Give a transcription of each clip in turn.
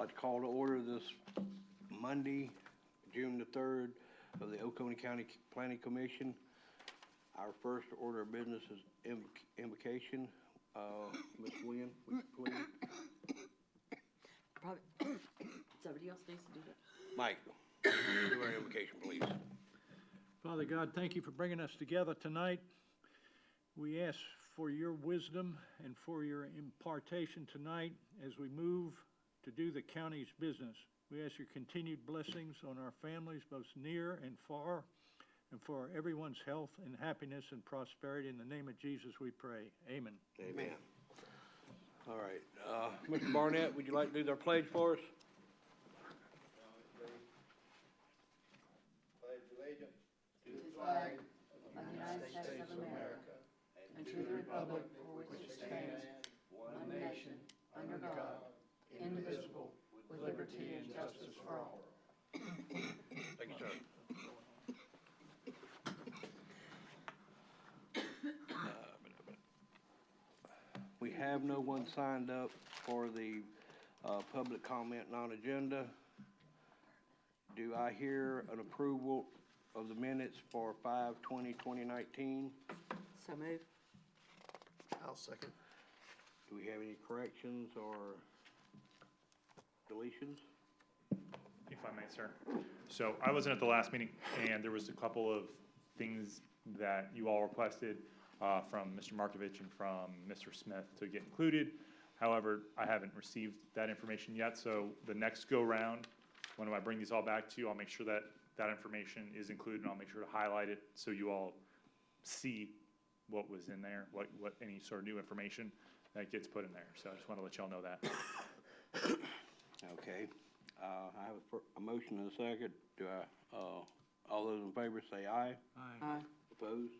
I'd like to call to order this Monday, June the 3rd, of the Oconee County Planning Commission. Our first order of business is invocation. Ms. Wynn, would you please? Probably, somebody else needs to do that. Mike, do our invocation, please. Father God, thank you for bringing us together tonight. We ask for your wisdom and for your impartation tonight as we move to do the county's business. We ask your continued blessings on our families, both near and far, and for everyone's health and happiness and prosperity. In the name of Jesus we pray. Amen. Amen. All right. Mr. Barnett, would you like to do their pledge for us? Pledge allegiance to the flag of the United States of America and to the republic for which it stands, one nation, under God, indivisible, with liberty and justice for all. Thank you, sir. We have no one signed up for the public comment non-agenda. Do I hear an approval of the minutes for 5/20/2019? So move. I'll second. Do we have any corrections or deletions? If I may, sir. So I wasn't at the last meeting, and there was a couple of things that you all requested from Mr. Markovich and from Mr. Smith to get included. However, I haven't received that information yet, so the next go-round, when I bring these all back to you, I'll make sure that that information is included, and I'll make sure to highlight it so you all see what was in there, what any sort of new information that gets put in there. So I just want to let y'all know that. Okay. I have a motion and a second. Do I, all those in favor say aye. Aye. Opposed?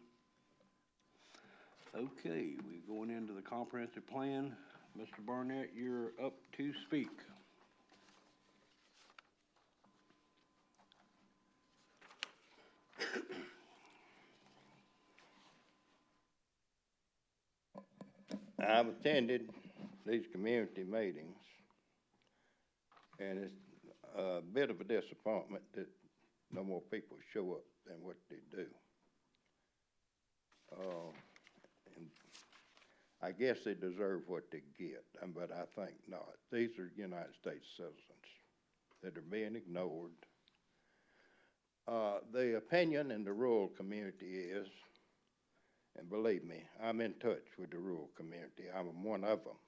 Okay, we're going into the comprehensive plan. Mr. Barnett, you're up to speak. I've attended these community meetings, and it's a bit of a disappointment that no more people show up than what they do. And I guess they deserve what they get, but I think not. These are United States citizens that are being ignored. The opinion in the rural community is, and believe me, I'm in touch with the rural community. I'm one of them.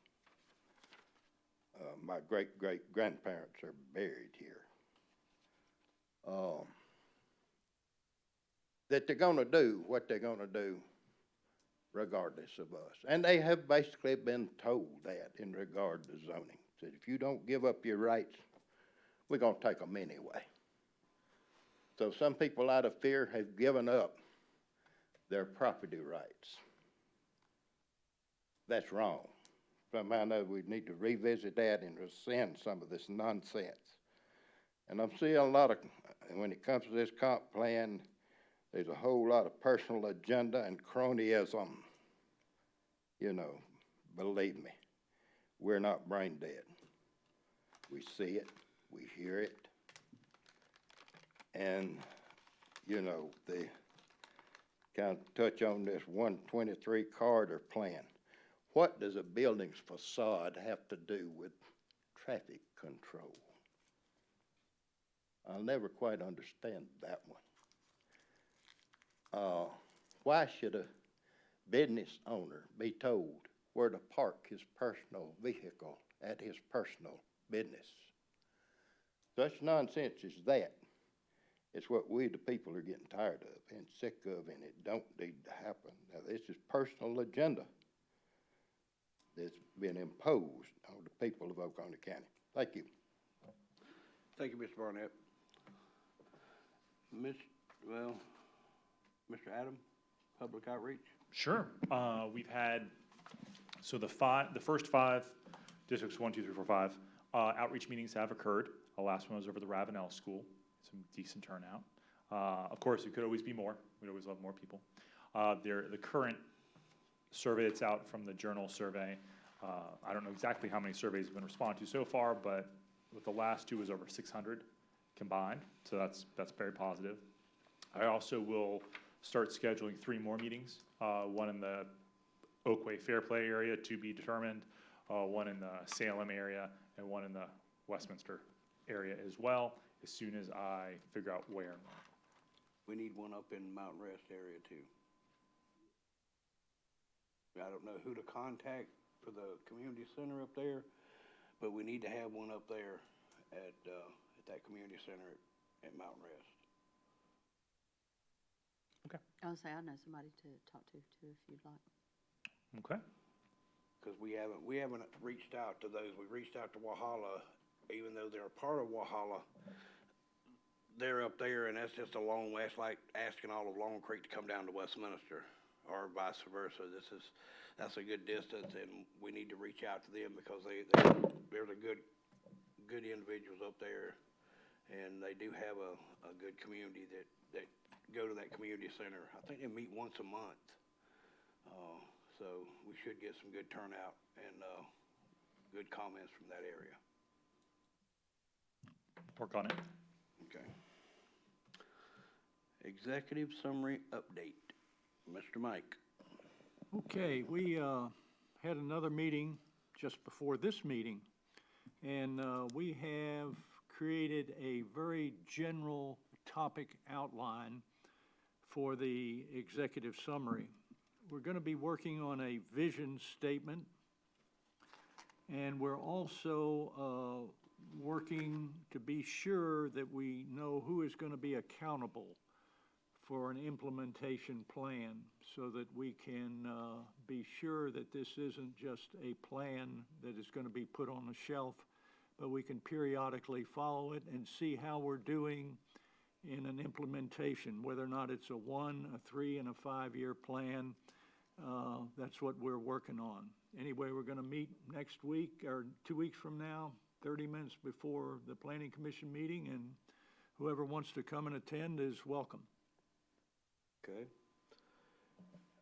My great-great-grandparents are buried here. That they're going to do what they're going to do regardless of us. And they have basically been told that in regard to zoning. That if you don't give up your rights, we're going to take them anyway. So some people out of fear have given up their property rights. That's wrong. Somehow know we need to revisit that and rescind some of this nonsense. And I'm seeing a lot of, when it comes to this comp plan, there's a whole lot of personal agenda and cronyism. You know, believe me, we're not brain dead. We see it, we hear it, and, you know, they kind of touch on this 123 corridor plan. What does a building's facade have to do with traffic control? I'll never quite understand that one. Why should a business owner be told where to park his personal vehicle at his personal business? Such nonsense as that is what we the people are getting tired of and sick of, and it don't need to happen. Now, this is personal agenda that's been imposed on the people of Oconee County. Thank you. Thank you, Mr. Barnett. Mr. Adam, public outreach. Sure. We've had, so the first five, districts 1, 2, 3, 4, 5, outreach meetings have occurred. The last one was over the Ravenel School. Some decent turnout. Of course, it could always be more. We'd always love more people. The current survey that's out from the Journal survey, I don't know exactly how many surveys have been responded to so far, but with the last two is over 600 combined, so that's very positive. I also will start scheduling 3 more meetings, one in the Oakway Fairplay area to be determined, one in the Salem area, and one in the Westminster area as well, as soon as I figure out where and when. We need one up in Mountain Rest area too. I don't know who to contact for the community center up there, but we need to have one up there at that community center at Mountain Rest. I would say I know somebody to talk to too, if you'd like. Okay. Because we haven't reached out to those. We reached out to Wahala, even though they're a part of Wahala. They're up there, and that's just a long way. It's like asking all of Long Creek to come down to Westminster, or vice versa. That's a good distance, and we need to reach out to them because there's a good individuals up there, and they do have a good community that go to that community center. I think they meet once a month. So we should get some good turnout and good comments from that area. Work on it. Okay. Executive summary update. Mr. Mike. Okay, we had another meeting just before this meeting, and we have created a very general topic outline for the executive summary. We're going to be working on a vision statement, and we're also working to be sure that we know who is going to be accountable for an implementation plan so that we can be sure that this isn't just a plan that is going to be put on the shelf, but we can periodically follow it and see how we're doing in an implementation, whether or not it's a 1, a 3, and a 5-year plan. That's what we're working on. Anyway, we're going to meet next week or 2 weeks from now, 30 minutes before the Planning Commission meeting, and whoever wants to come and attend is welcome. Okay.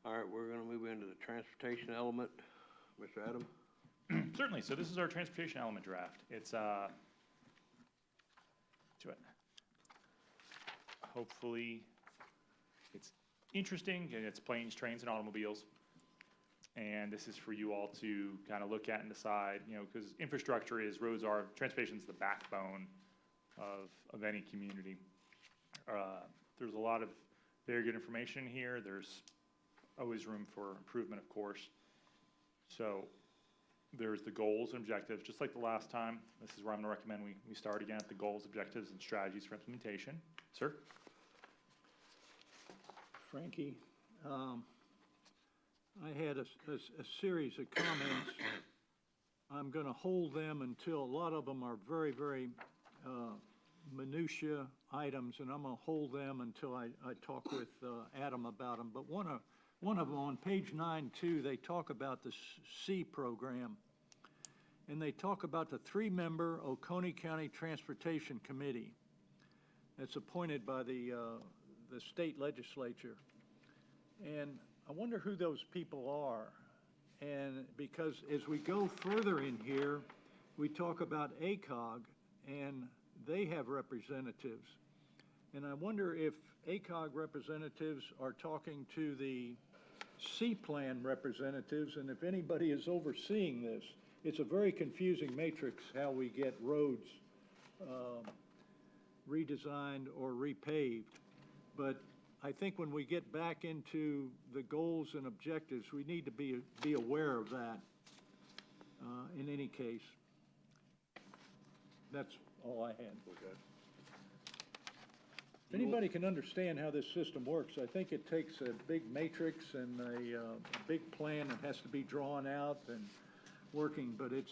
All right, we're gonna move into the transportation element. Mr. Adam? Certainly. So this is our transportation element draft. It's to it. Hopefully, it's interesting, and it's planes, trains, and automobiles. And this is for you all to kind of look at and decide, because infrastructure is, roads are, transportation is the backbone of any community. There's a lot of very good information here. There's always room for improvement, of course. So there's the goals and objectives, just like the last time. This is where I'm going to recommend we start again at the goals, objectives, and strategies for implementation. Sir? Frankie, I had a series of comments. I'm going to hold them until a lot of them are very, very minutia items, and I'm going to hold them until I talk with Adam about them. But one of them on page 9.2, they talk about the C program, and they talk about the 3-member Oconee County Transportation Committee that's appointed by the state legislature. And I wonder who those people are. And because as we go further in here, we talk about ACOG, and they have representatives. And I wonder if ACOG representatives are talking to the C-Plan representatives, and if anybody is overseeing this. It's a very confusing matrix how we get roads redesigned or repaved. But I think when we get back into the goals and objectives, we need to be aware of that in any case. That's all I had. Okay. If anybody can understand how this system works, I think it takes a big matrix and a big plan that has to be drawn out and working, but it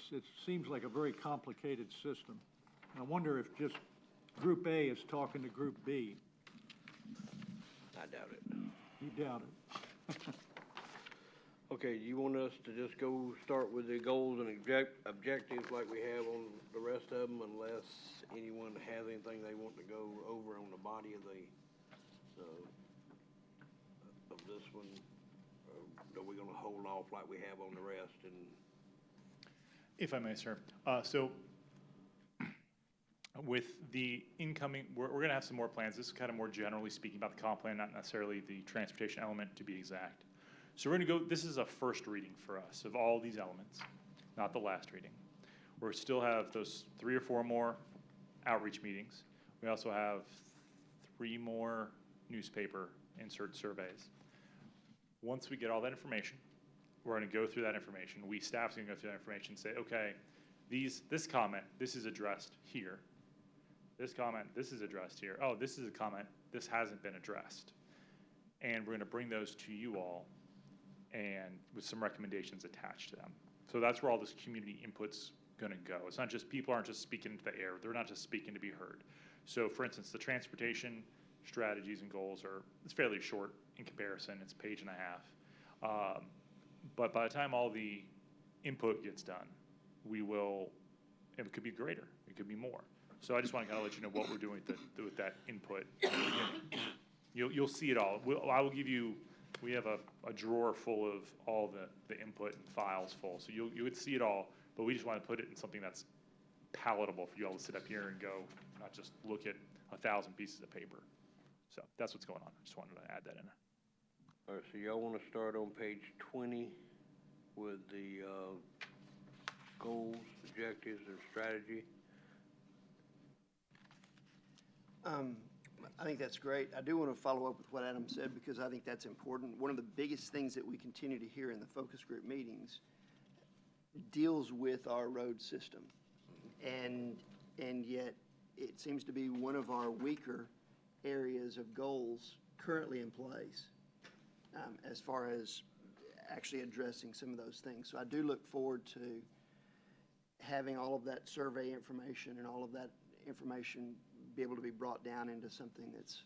seems like a very complicated system. I wonder if just Group A is talking to Group B. I doubt it. You doubt it. Okay, you want us to just go start with the goals and objectives like we have on the rest of them, unless anyone has anything they want to go over on the body of this one? Or are we gonna hold off like we have on the rest? And If I may, sir. So with the incoming, we're gonna have some more plans. This is kind of more generally speaking about the comp plan, not necessarily the transportation element to be exact. So we're gonna go, this is a first reading for us of all these elements, not the last reading. We still have those 3 or 4 more outreach meetings. We also have 3 more newspaper insert surveys. Once we get all that information, we're gonna go through that information. We, staff's gonna go through that information and say, okay, this comment, this is addressed here. This comment, this is addressed here. Oh, this is a comment, this hasn't been addressed. And we're gonna bring those to you all and with some recommendations attached to them. So that's where all this community input's gonna go. It's not just, people aren't just speaking into the air. They're not just speaking to be heard. So for instance, the transportation strategies and goals it's fairly short in comparison. It's a page and a half. But by the time all the input gets done, it could be greater, it could be more. So I just want to kind of let you know what we're doing with that input. You'll see it all. I will give you, we have a drawer full of all the input and files full, so you would see it all, but we just want to put it in something that's palatable for you all to sit up here and go, not just look at 1,000 pieces of paper. So that's what's going on. I just wanted to add that in. All right, so y'all want to start on page 20 with the goals, objectives, and strategy? I think that's great. I do want to follow up with what Adam said because I think that's important. One of the biggest things that we continue to hear in the focus group meetings deals with our road system. And yet it seems to be one of our weaker areas of goals currently in place as far as actually addressing some of those things. So I do look forward to having all of that survey information and all of that information be able to be brought down into something that's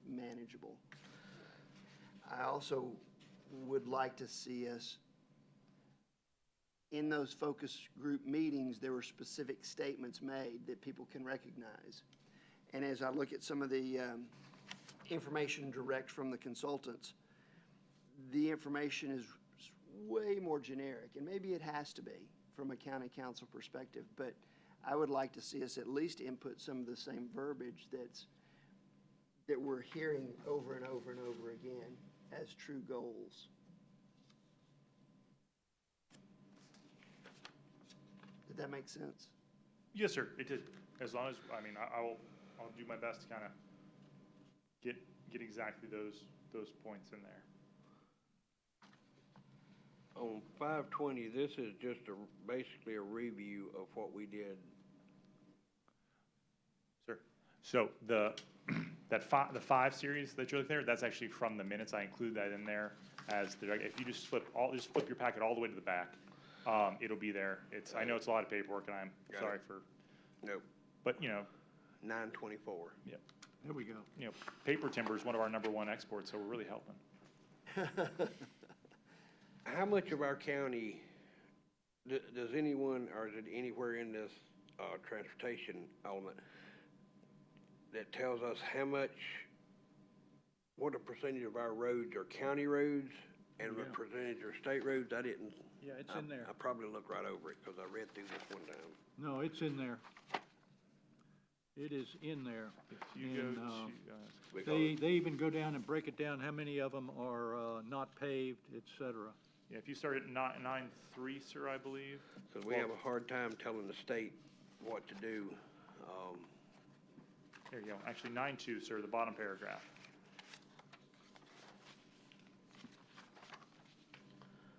manageable. I also would like to see us, in those focus group meetings, there were specific statements made that people can recognize. And as I look at some of the information direct from the consultants, the information is way more generic, and maybe it has to be from a county council perspective, but I would like to see us at least input some of the same verbiage that we're hearing over and over and over again as true goals. Did that make sense? Yes, sir, it did. As long as, I'll do my best to kind of get exactly those points in there. On 520, this is just basically a review of what we did. Sure. So the 5 series that you're looking at, that's actually from the minutes. I include that in there as if you just flip your packet all the way to the back, it'll be there. I know it's a lot of paperwork, and I'm sorry for. Nope. But 924. Yep. There we go. Paper timber is one of our #1 exports, so we're really helping. How much of our county, does anyone, or is it anywhere in this transportation element that tells us what a percentage of our roads are county roads and what percentage are state roads? I didn't. Yeah, it's in there. I probably looked right over it because I read through this one time. No, it's in there. It is in there. If you And, go Because they even go down and break it down, how many of them are not paved, et cetera. if you start at 9.3, sir, I believe. we have a hard time telling the state what to do. There you go. Actually, 9.2, sir, the bottom paragraph.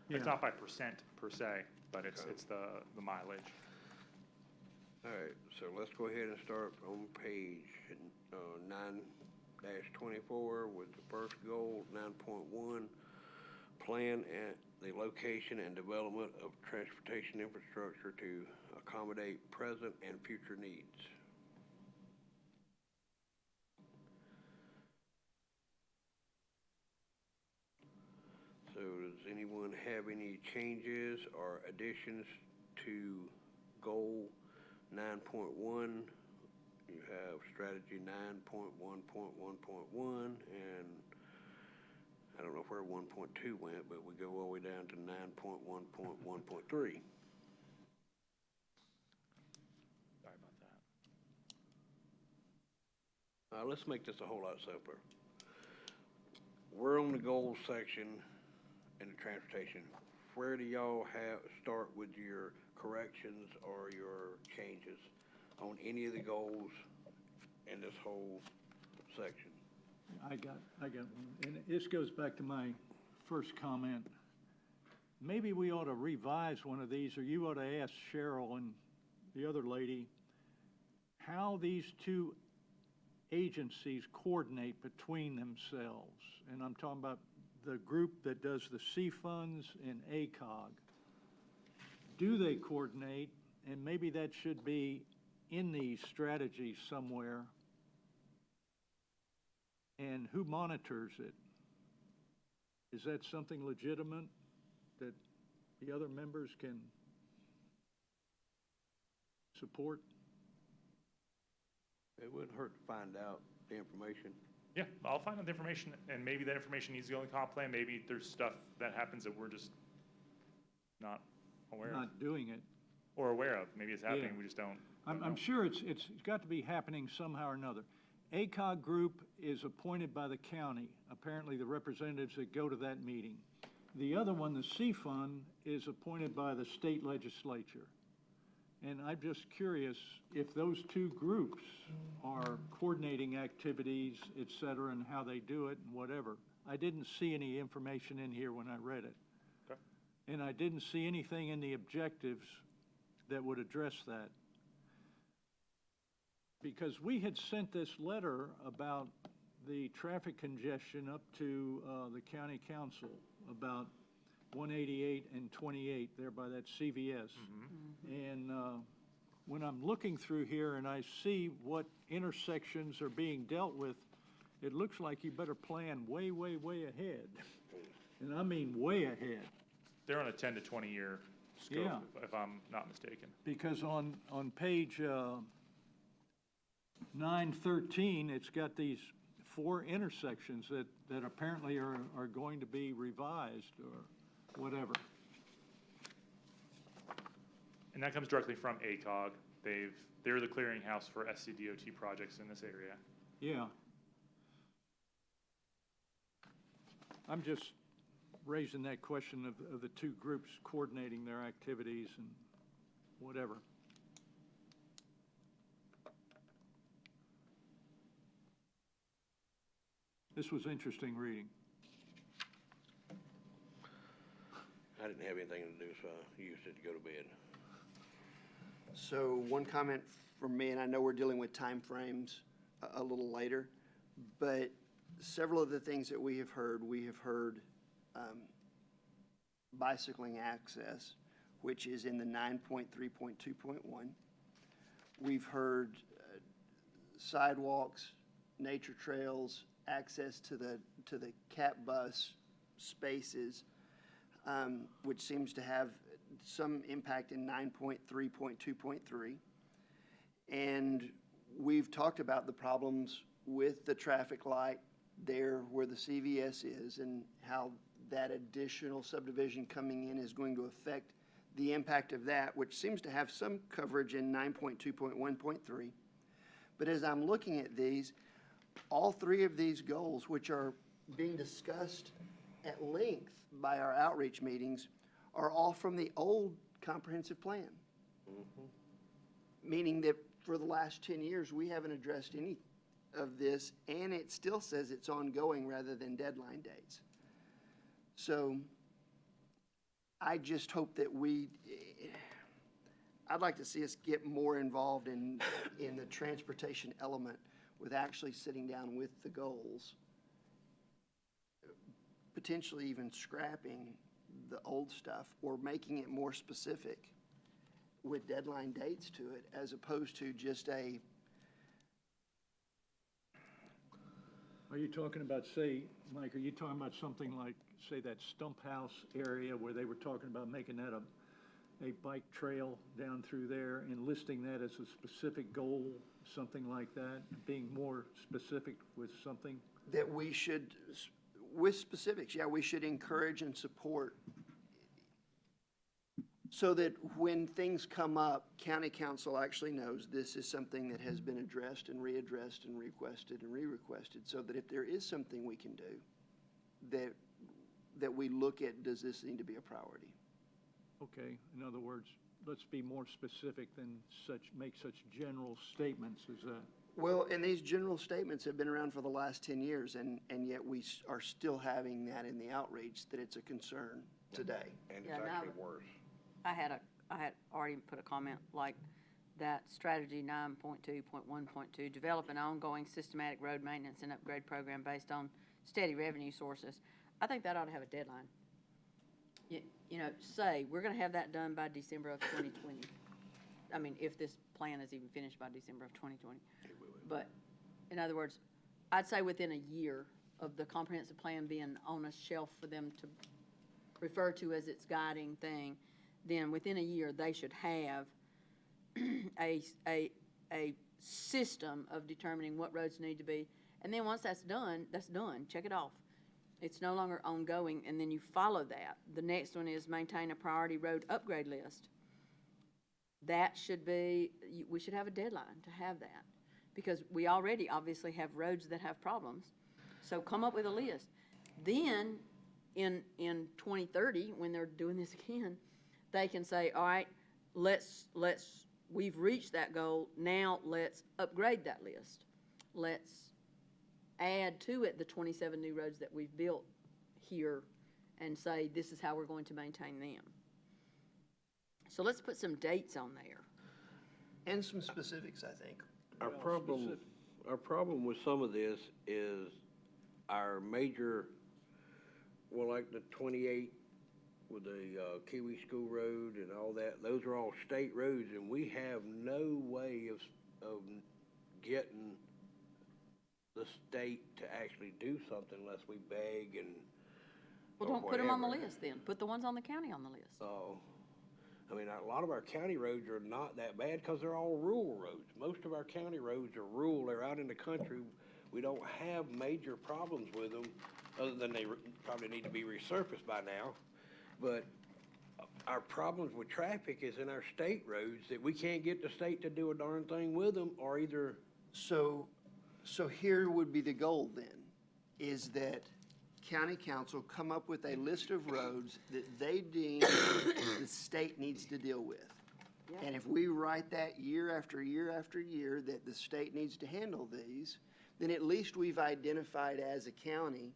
Yeah. It's not by percent per se, but it's the mileage. All right, so let's go ahead and start on page 9-24 with the first goal, 9.1, plan and the location and development of transportation infrastructure to accommodate present and future needs. So does anyone have any changes or additions to goal 9.1? You have strategy 9.1.1.1, and I don't know where 1.2 went, but we go all the way down to 9.1.1.3. Sorry about that. Let's make this a whole lot simpler. We're on the goals section in the transportation. Where do y'all start with your corrections or your changes on any of the goals in this whole section? I got one, and this goes back to my first comment. Maybe we ought to revise one of these, or you ought to ask Cheryl and the other lady how these two agencies coordinate between themselves. And I'm talking about the group that does the C funds and ACOG. Do they coordinate? And maybe that should be in these strategies somewhere. And who monitors it? Is that something legitimate that the other members can support? It wouldn't hurt to find out the information. Yeah, I'll find out the information, and maybe that information needs to go in the comp plan. Maybe there's stuff that happens that we're just not aware of, Not doing it. or aware of. Maybe it's happening, Yeah. we just don't I'm know. sure it's got to be happening somehow or another. ACOG group is appointed by the county, apparently the representatives that go to that meeting. The other one, the C Fund, is appointed by the state legislature. And I'm just curious if those two groups are coordinating activities, et cetera, and how they do it and whatever. I didn't see any information in here when I read it. Okay. And I didn't see anything in the objectives that would address that. Because we had sent this letter about the traffic congestion up to the county council about 188 and 28 there by that CVS. And when I'm looking through here and I see what intersections are being dealt with, it looks like you better plan way, way, way ahead. And I mean way ahead. They're on a 10 to 20 year scope, Yeah. if I'm not mistaken. Because on page 913, it's got these 4 intersections that apparently are going to be revised or whatever. And that comes directly from ACOG. They're the clearinghouse for SCDOT projects in this area. Yeah. I'm just raising that question of the two groups coordinating their activities and whatever. This was interesting reading. I didn't have anything to do, so I used it to go to bed. So one comment from me, and I know we're dealing with timeframes a little later, but several of the things that we have heard bicycling access, which is in the 9.3.2.1. We've heard sidewalks, nature trails, access to the CAP bus spaces, which seems to have some impact in 9.3.2.3. And we've talked about the problems with the traffic light there where the CVS is and how that additional subdivision coming in is going to affect the impact of that, which seems to have some coverage in 9.2.1.3. But as I'm looking at these, all 3 of these goals, which are being discussed at length by our outreach meetings, are all from the old comprehensive plan. Meaning that for the last 10 years, we haven't addressed any of this, and it still says it's ongoing rather than deadline dates. So I just hope that I'd like to see us get more involved in the transportation element with actually sitting down with the goals, potentially even scrapping the old stuff or making it more specific with deadline dates to it, as opposed to just a. Are you talking about, say, Mike, are you talking about something like, say, that Stump House area where they were talking about making that a bike trail down through there and listing that as a specific goal, something like that, being more specific with something? That we should, with specifics, yeah, we should encourage and support So that when things come up, county council actually knows this is something that has been addressed and readdressed and requested and re-requested, so that if there is something we can do, that we look at, does this need to be a priority? Okay, in other words, let's be more specific than make such general statements as that. Well, and these general statements have been around for the last 10 years, and yet we are still having that in the outreach, that it's a concern today. And it's Yeah, no. actually worse. I had already put a comment like that strategy 9.2.1.2, develop an ongoing systematic road maintenance and upgrade program based on steady revenue sources. I think that ought to have a deadline. You know, say, we're gonna have that done by December of 2020. I mean, if this plan is even finished by December of 2020. But, in other words, I'd say within a year of the comprehensive plan being on a shelf for them to refer to as its guiding thing, then within a year, they should have a system of determining what roads need to be. And then once that's done, check it off. It's no longer ongoing, and then you follow that. The next one is maintain a priority road upgrade list. That should be, we should have a deadline to have that, because we already obviously have roads that have problems. So come up with a list. Then, in 2030, when they're doing this again, they can say, all right, we've reached that goal, now let's upgrade that list. Let's add to it the 27 new roads that we've built here and say, this is how we're going to maintain them. So let's put some dates on there. And some specifics, I think. Our problem with some of this is our major, well, like the 28 with the Kiwi School Road and all that, those are all state roads, and we have no way of getting the state to actually do something unless we beg and, Well, or don't put them on the whatever. list then. Put the ones on the county on the list. So, I mean, a lot of our county roads are not that bad because they're all rural roads. Most of our county roads are rural, they're out in the country. We don't have major problems with them, other than they probably need to be resurfaced by now. But our problems with traffic is in our state roads, that we can't get the state to do a darn thing with them, or either, So here would be the goal then, is that county council come up with a list of roads that they deem the state needs to deal with. Yeah. And if we write that year after year after year that the state needs to handle these, then at least we've identified as a county,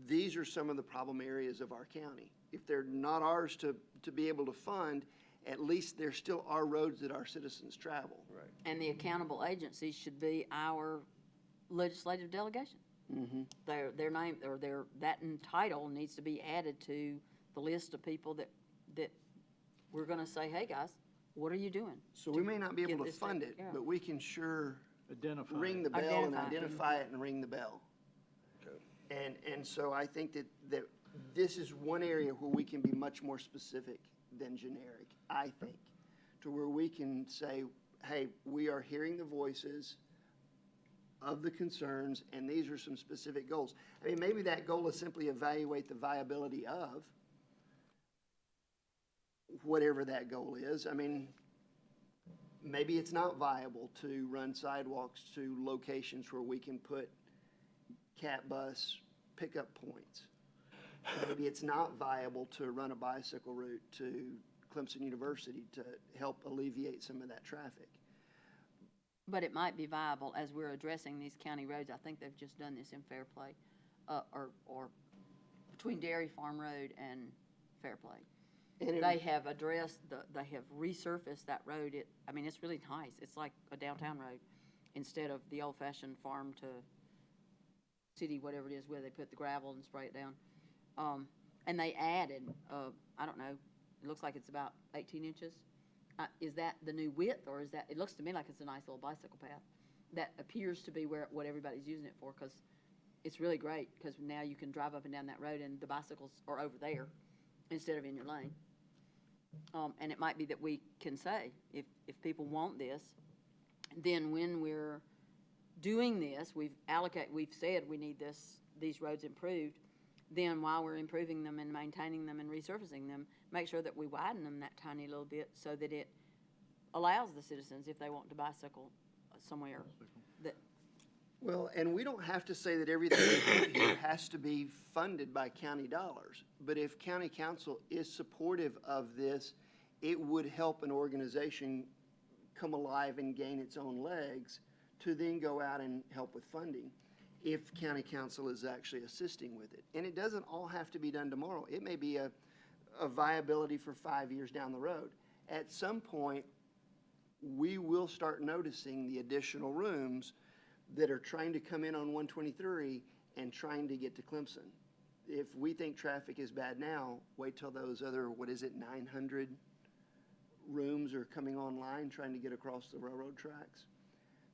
these are some of the problem areas of our county. If they're not ours to be able to fund, at least they're still our roads that our citizens travel. right. And the accountable agency should be our legislative delegation. Mm-hmm. Their name, or that title needs to be added to the list of people that we're gonna say, hey, guys, what are you doing? So we may not be get able to this fund taken it, care of? but we can sure Identify. ring the bell and Identify. identify it and ring the bell. Okay. And so I think that this is one area where we can be much more specific than generic, I think, to where we can say, hey, we are hearing the voices of the concerns, and these are some specific goals. I mean, maybe that goal is simply evaluate the viability of whatever that goal is. I mean, maybe it's not viable to run sidewalks to locations where we can put cat bus pickup points. Maybe it's not viable to run a bicycle route to Clemson University to help alleviate some of that traffic. But it might be viable as we're addressing these county roads. I think they've just done this in Fairplay, or between Dairy Farm Road and Fairplay. And it- They have addressed, they have resurfaced that road. I mean, it's really nice. It's like a downtown road instead of the old-fashioned farm to city, whatever it is, where they put the gravel and spray it down. And they added, I don't know, it looks like it's about 18 inches. Is that the new width, or is that, it looks to me like it's a nice little bicycle path. That appears to be what everybody's using it for, because it's really great, because now you can drive up and down that road and the bicycles are over there instead of in your lane. And it might be that we can say, if people want this, then when we're doing this, we've said we need these roads improved, then while we're improving them and maintaining them and resurfacing them, make sure that we widen them that tiny little bit so that it allows the citizens, if they want to bicycle somewhere, that, Well, and we don't have to say that everything we do here has to be funded by county dollars. But if county council is supportive of this, it would help an organization come alive and gain its own legs to then go out and help with funding if county council is actually assisting with it. And it doesn't all have to be done tomorrow. It may be a viability for 5 years down the road. At some point, we will start noticing the additional rooms that are trying to come in on 123 and trying to get to Clemson. If we think traffic is bad now, wait till those other, 900 rooms are coming online, trying to get across the railroad tracks.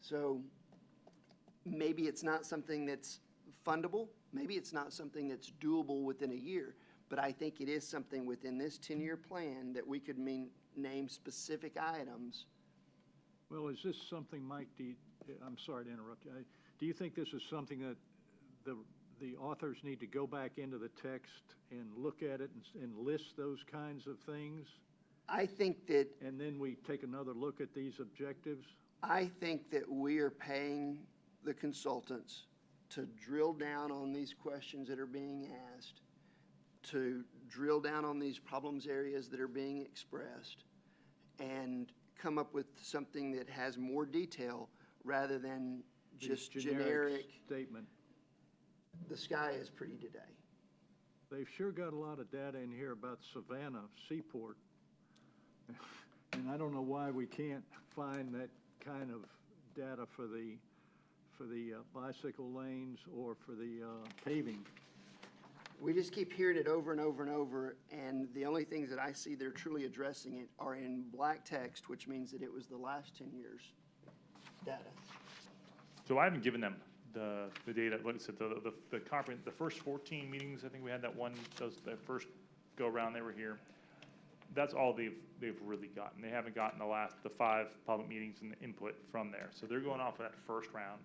So maybe it's not something that's fundable, maybe it's not something that's doable within a year, but I think it is something within this 10-year plan that we could name specific items. Well, is this something, Mike, I'm sorry to interrupt you. Do you think this is something that the authors need to go back into the text and look at it and list those kinds of things? I think that And then we take another look at these objectives? I think that we are paying the consultants to drill down on these questions that are being asked, to drill down on these problems areas that are being expressed, and come up with something that has more detail rather than just generic, statement. the sky is pretty today. They've sure got a lot of data in here about Savannah Seaport. And I don't know why we can't find that kind of data for the bicycle lanes or for the paving. We just keep hearing it over and over and over, and the only things that I see they're truly addressing it are in black text, which means that it was the last 10 years data. So I haven't given them the data, like I said, the first 14 meetings, I think we had that first go around, they were here. That's all they've really gotten. They haven't gotten the 5 public meetings and the input from there. So they're going off of that first round.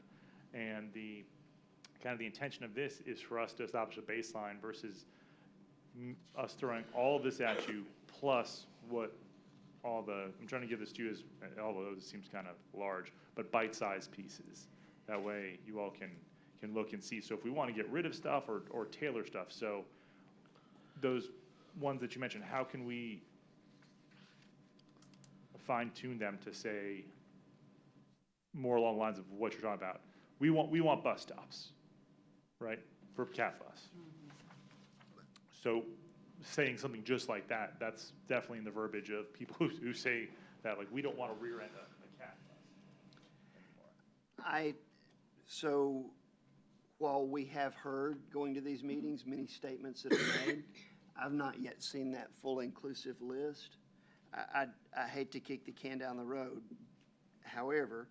And the intention of this is for us to establish a baseline versus us throwing all of this at you, plus what I'm trying to give this to you as, although it seems kind of large, but bite-sized pieces. That way you all can look and see. So if we want to get rid of stuff or tailor stuff, so those ones that you mentioned, how can we fine-tune them to say more along the lines of what you're talking about? We want bus stops, right, for CAT bus. So saying something just like that, that's definitely in the verbiage of people who say that, like, we don't want to rear end a CAT bus anymore. So while we have heard going to these meetings, many statements that are made, I've not yet seen that full inclusive list. I hate to kick the can down the road. However,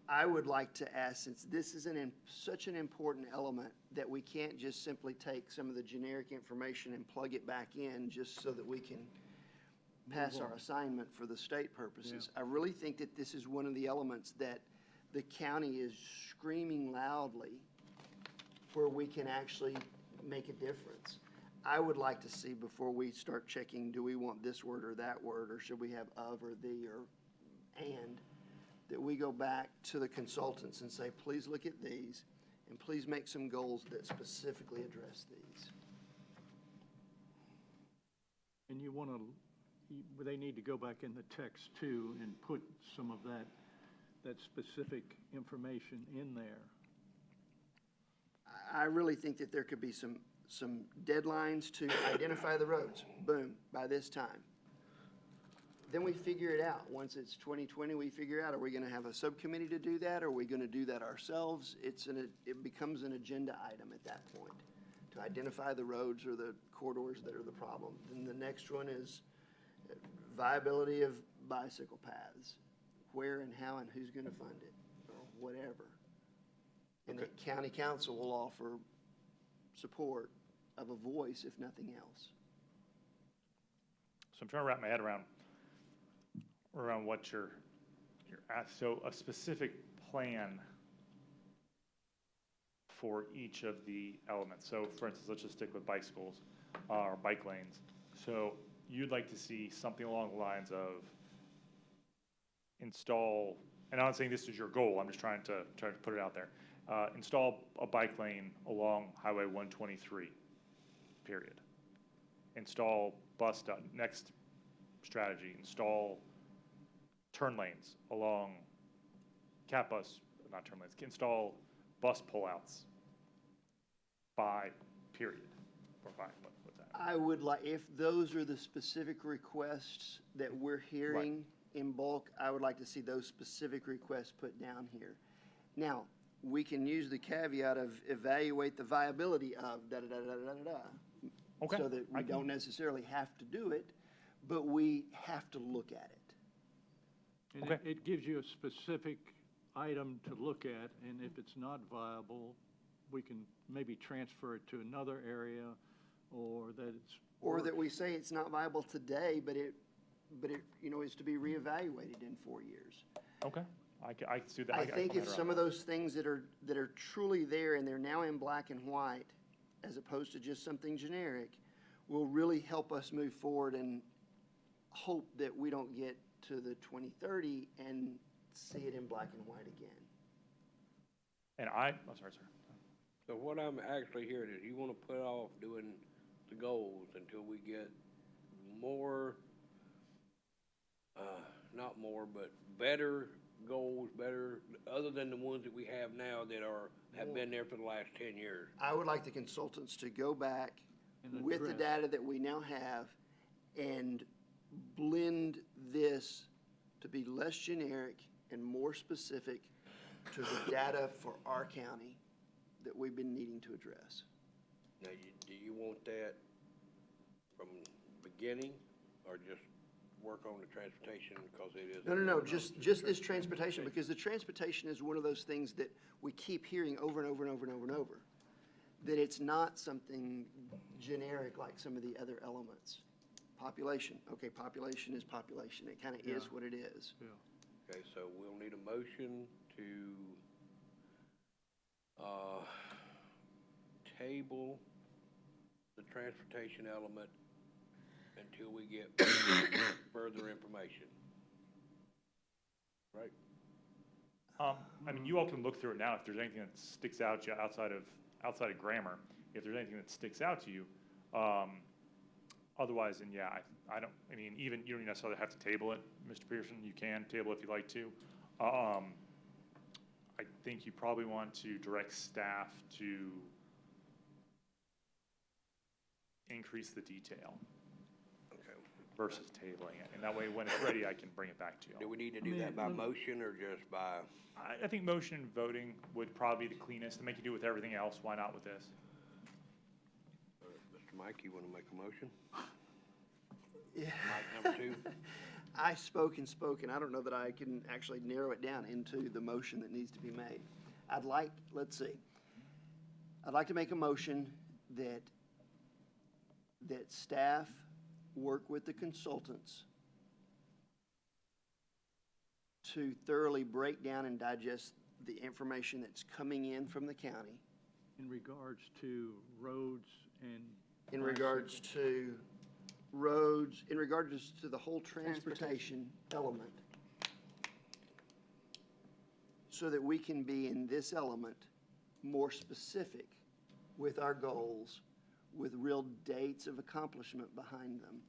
I would like to ask, since this is such an important element that we can't just simply take some of the generic information and plug it back in just so that we can pass our assignment for the state purposes. I really think that this is one of the elements that the county is screaming loudly where we can actually make a difference. I would like to see, before we start checking, do we want this word or that word, or should we have of or the or and, that we go back to the consultants and say, please look at these, and please make some goals that specifically address these. And they need to go back in the text too and put some of that specific information in there. I really think that there could be some deadlines to identify the roads, boom, by this time. Then we figure it out. Once it's 2020, we figure out, are we gonna have a subcommittee to do that? Are we gonna do that ourselves? It becomes an agenda item at that point, to identify the roads or the corridors that are the problem. Then the next one is viability of bicycle paths. Where and how and who's gonna fund it, or whatever. And the county council will offer support of a voice, if nothing else. So I'm trying to wrap my head around what you're at. So a specific plan for each of the elements. So for instance, let's just stick with bicycles, or bike lanes. So you'd like to see something along the lines of install, and I'm not saying this is your goal, I'm just trying to put it out there. Install a bike lane along Highway 123, period. Install bus stop, next strategy, install turn lanes along not turn lanes, install bus pullouts by period, or by, what's that? I would like, if those are the specific requests that we're hearing in bulk, I would like to see those specific requests put down here. Now, we can use the caveat of evaluate the viability of da-da-da-da-da-da-da. Okay, So that we don't necessarily have to do it, but we have to look at it. And Okay. it gives you a specific item to look at, and if it's not viable, we can maybe transfer it to another area, or that it's. Or that we say it's not viable today, but it, you know, is to be reevaluated in 4 years. Okay, I can see that. I can think come if around some that. of those things that are truly there and they're now in black and white, as opposed to just something generic, will really help us move forward and hope that we don't get to the 2030 and see it in black and white again. And I'm sorry, sir. So what I'm actually hearing is you wanna put off doing the goals until we get more, not more, but better goals, other than the ones that we have now that have been there for the last 10 years. I would like the consultants to go back And with the address. data that we now have and blend this to be less generic and more specific to the data for our county that we've been needing to address. Now, do you want that from beginning or just work on the transportation because it is? No, just this transportation, because the transportation is one of those things that we keep hearing over and over and over and over and over. That it's not something generic like some of the other elements. Population, okay, population is population, it kind of is what it is. Yeah. Okay, so we'll need a motion to, table the transportation element until we get further information. Right? I mean, you all can look through it now if there's anything that sticks out to you outside of grammar. If there's anything that sticks out to you, otherwise, then yeah, I mean, even you don't necessarily have to table it, Mr. Pearson. You can table it if you'd like to. I think you probably want to direct staff to increase the detail Okay. versus tabling it, and that way, when it's ready, I can bring it back to you. Do we need to do that by motion or just by? I think motion and voting would probably be the cleanest to make you do with everything else. Why not with this? Mr. Mike, you want to make a motion? Mike, number 2? I spoke and spoke, and I don't know that I can actually narrow it down into the motion that needs to be made. I'd like to make a motion that staff work with the consultants to thoroughly break down and digest the information that's coming in from the county In regards to roads and. in regards to roads, in regards to the whole transportation element, so that we can be in this element more specific with our goals, with real dates of accomplishment behind them.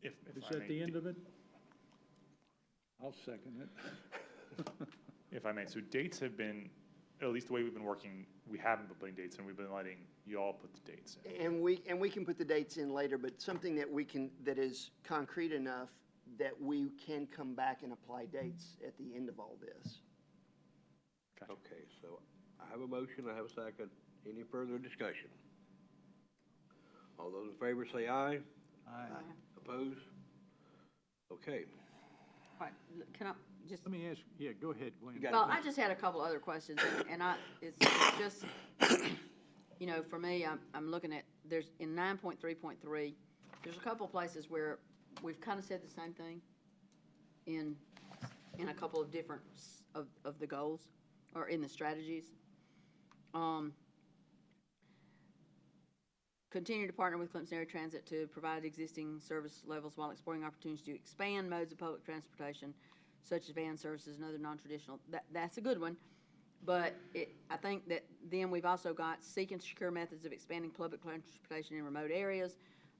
If Is I that may, the end of it? I'll second it. if I may, so dates have been, at least the way we've been working, we haven't been putting dates in, we've been letting you all put the dates in. And we can put the dates in later, but something that is concrete enough that we can come back and apply dates at the end of all this. Gotcha. Okay, so I have a motion, I have a second. Any further discussion? All those in favor say aye. Aye. Opposed? Okay. All right, can I just, Let me ask, yeah, go ahead, Gwen. You got it. well, I just had a couple other questions, and it's just, you know, for me, I'm looking at, there's, in 9.3.3, there's a couple places where we've kind of said the same thing in in a couple of different of the goals, or in the strategies. Continue to partner with Clemson Area Transit to provide existing service levels while exploring opportunities to expand modes of public transportation, such as van services and other non-traditional. That's a good one. But I think that then we've also got seek and secure methods of expanding public transportation in remote areas.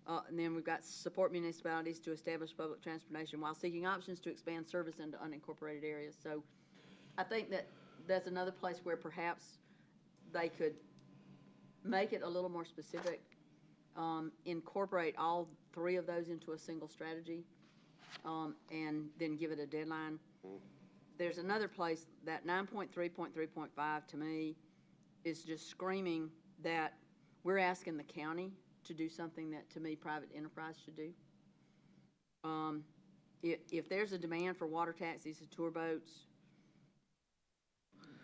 And then we've got support municipalities to establish public transportation while seeking options to expand service into unincorporated areas. So I think that that's another place where perhaps they could make it a little more specific, incorporate all three of those into a single strategy, and then give it a deadline. There's another place, that 9.3.3.5 to me is just screaming that we're asking the county to do something that, to me, private enterprise should do. If there's a demand for water taxis and tour boats,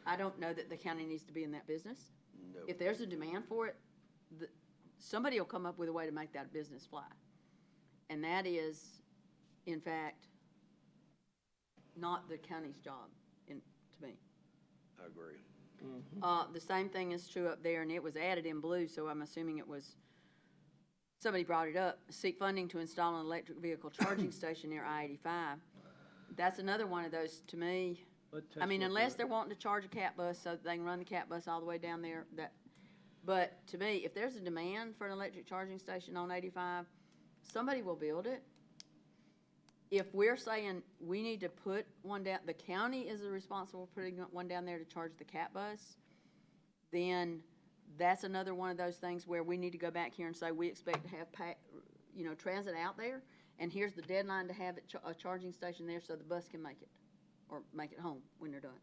I don't know that the county needs to be in that business. No. If there's a demand for it, somebody will come up with a way to make that business fly. And that is, in fact, not the county's job, to me. I agree. The same thing is true up there, and it was added in blue, so I'm assuming it was, somebody brought it up. Seek funding to install an electric vehicle charging station near I-85. That's another one of those, to me. I mean, unless they're wanting to charge a cat bus so that they can run the cat bus all the way down there, but to me, if there's a demand for an electric charging station on 85, somebody will build it. If we're saying we need to put one down, the county is responsible for putting one down there to charge the cat bus, then that's another one of those things where we need to go back here and say we expect to have transit out there, and here's the deadline to have a charging station there so the bus can make it, or make it home when they're done.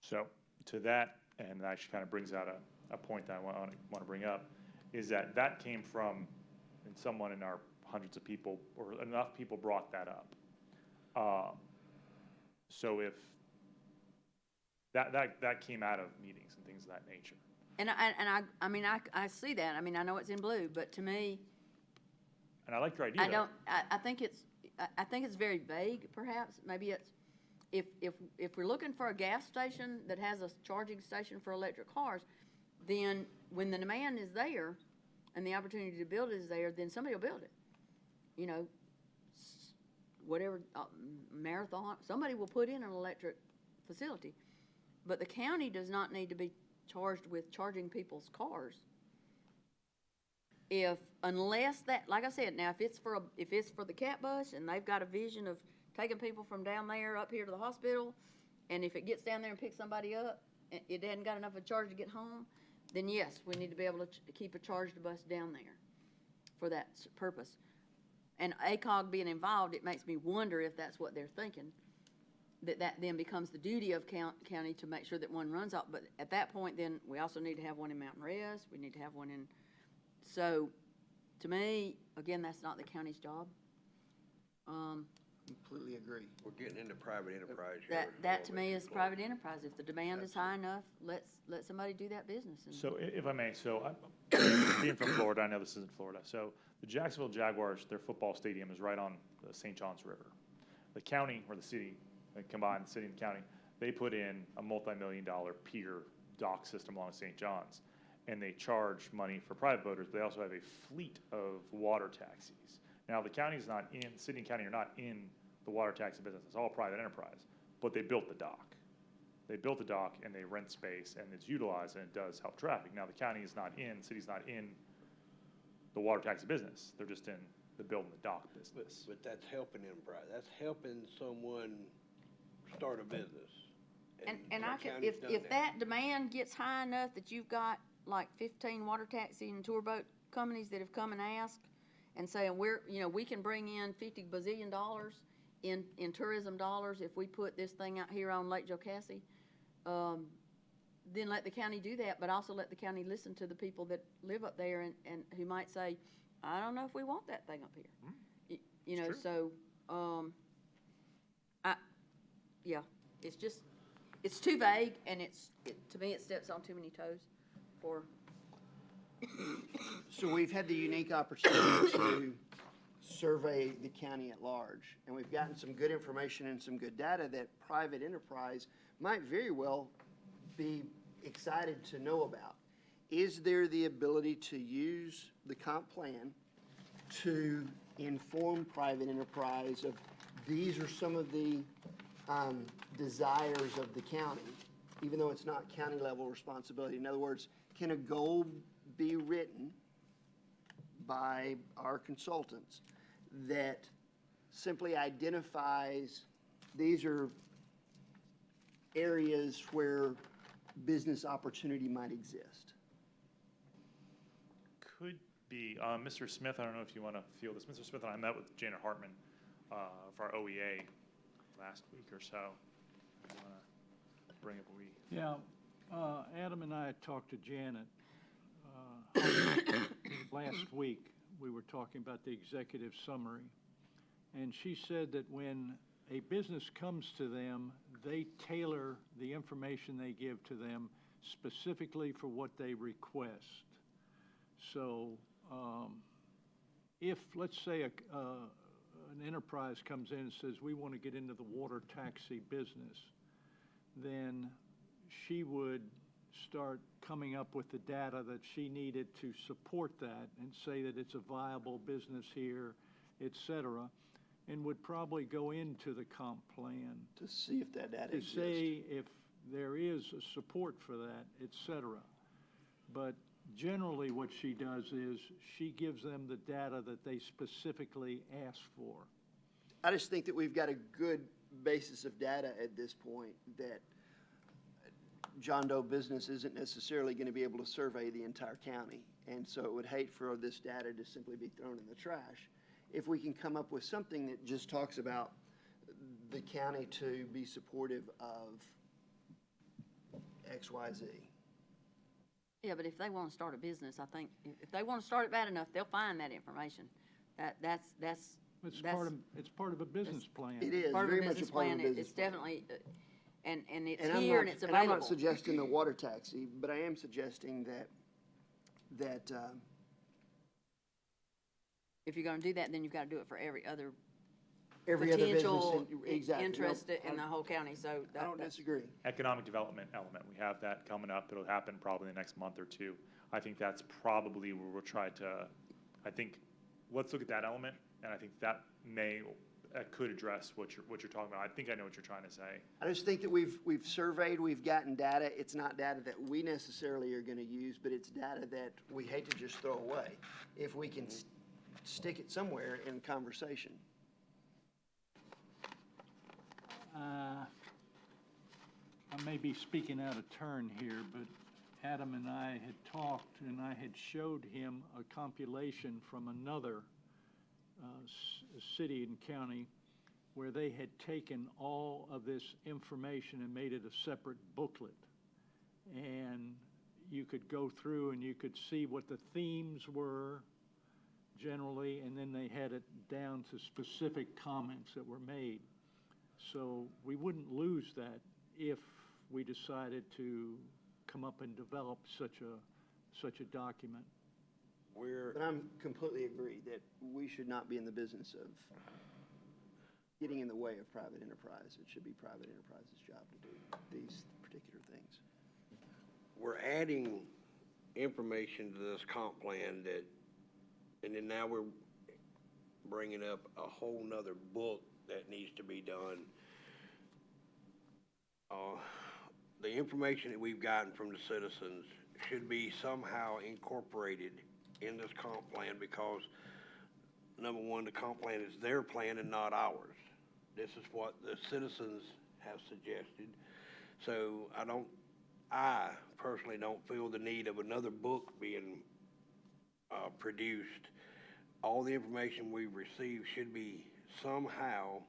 So to that, and that actually kind of brings out a point that I want to bring up, is that came from, and someone in our hundreds of people, or enough people brought that up. So if that came out of meetings and things of that nature. And I see that. I mean, I know it's in blue, but to me, And I like your idea. I think it's very vague, perhaps. Maybe it's, if we're looking for a gas station that has a charging station for electric cars, then when the demand is there and the opportunity to build it is there, then somebody will build it. You know, whatever, Marathon, somebody will put in an electric facility. But the county does not need to be charged with charging people's cars. Unless that, like I said, now if it's for the cat bus and they've got a vision of taking people from down there up here to the hospital, and if it gets down there and picks somebody up, it hasn't got enough of a charge to get home, then yes, we need to be able to keep a charged bus down there for that purpose. And ACOG being involved, it makes me wonder if that's what they're thinking, that then becomes the duty of county to make sure that one runs out. But at that point, then we also need to have one in Mountain Res. We need to have one in. So, to me, again, that's not the county's job. Completely agree. We're getting into private enterprise here. That to me is private enterprise. If the demand is high enough, let somebody do that business. So if I may, being from Florida, I know this isn't Florida. So the Jacksonville Jaguars, their football stadium is right on the St. Johns River. The county, or the city, combined the city and county, they put in a multi-million-dollar pier dock system along St. Johns. And they charge money for private boaters, but they also have a fleet of water taxis. Now, the county's not in, city and county are not in the water taxi business. It's all private enterprise, but they built the dock. They built the dock and they rent space and it's utilized and it does help traffic. Now, the county is not in, city's not in the water taxi business. They're just in the building the dock business. But that's helping enterprise. That's helping someone start a business. And our I could, county's done if that demand gets high enough that you've got like 15 water taxi and tour boat companies that have come and asked and saying we can bring in $50 bazillion in tourism dollars if we put this thing out here on Lake Jocassee, then let the county do that, but also let the county listen to the people that live up there and who might say, I don't know if we want that thing up here. It's too vague, and to me it steps on too many toes for. So we've had the unique opportunity to survey the county at large. And we've gotten some good information and some good data that private enterprise might very well be excited to know about. Is there the ability to use the comp plan to inform private enterprise of these are some of the desires of the county, even though it's not county level responsibility? In other words, can a goal be written by our consultants that simply identifies these are areas where business opportunity might exist? Could be, Mr. Smith, I don't know if you want to field this. Mr. Smith and I met with Janet Hartman, for our OEA last week or so. If you want to bring up what we. Yeah, Adam and I had talked to Janet last week. We were talking about the executive summary, and she said that when a business comes to them, they tailor the information they give to them specifically for what they request. So if, let's say, an enterprise comes in and says, we want to get into the water taxi business, then she would start coming up with the data that she needed to support that and say that it's a viable business here, et cetera, and would probably go into the comp plan To see if that data to exists. say if there is a support for that, et cetera. But generally what she does is she gives them the data that they specifically ask for. I just think that we've got a good basis of data at this point that John Doe business isn't necessarily going to be able to survey the entire county. And so it would hate for this data to simply be thrown in the trash. If we can come up with something that just talks about the county to be supportive of X, Y, Z. Yeah, but if they want to start a business, I think, if they want to start it bad enough, they'll find that information. That's It's part of a business plan. It is part of a very much a business part of plan. a business It's plan. definitely, and it's And I'm here not- and it's And I'm not available. suggesting the water taxi, but I am suggesting that If you're going to do that, then you've got to do it for every other every other business, potential exactly. interest No, in the whole county, so I don't that's. disagree. Economic development element, we have that coming up. It'll happen probably in the next month or two. I think that's probably where we'll try to, I think, let's look at that element, and I think that could address what you're talking about. I think I know what you're trying to say. I just think that we've surveyed, we've gotten data. It's not data that we necessarily are going to use, but it's data that we hate to just throw away if we can stick it somewhere in conversation. I may be speaking out of turn here, but Adam and I had talked, and I had showed him a compilation from another city and county where they had taken all of this information and made it a separate booklet. And you could go through and you could see what the themes were generally, and then they had it down to specific comments that were made. So we wouldn't lose that if we decided to come up and develop such a document. But I'm completely agree that we should not be in the business of getting in the way of private enterprise. It should be private enterprise's job to do these particular things. We're adding information to this comp plan that, and then now we're bringing up a whole nother book that needs to be done. The information that we've gotten from the citizens should be somehow incorporated in this comp plan because, number one, the comp plan is their plan and not ours. This is what the citizens have suggested. So I personally don't feel the need of another book being produced. All the information we've received should be somehow,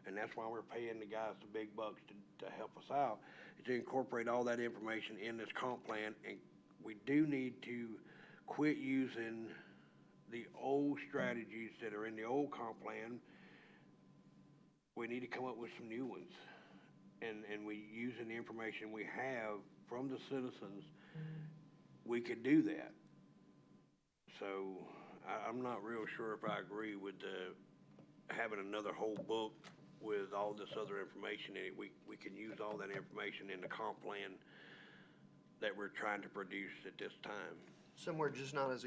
and that's why we're paying the guys the big bucks to help us out, is to incorporate all that information in this comp plan. And we do need to quit using the old strategies that are in the old comp plan. We need to come up with some new ones. And we, using the information we have from the citizens, we could do that. So I'm not real sure if I agree with having another whole book with all this other information in it. We can use all that information in the comp plan that we're trying to produce at this time. Somewhere just not as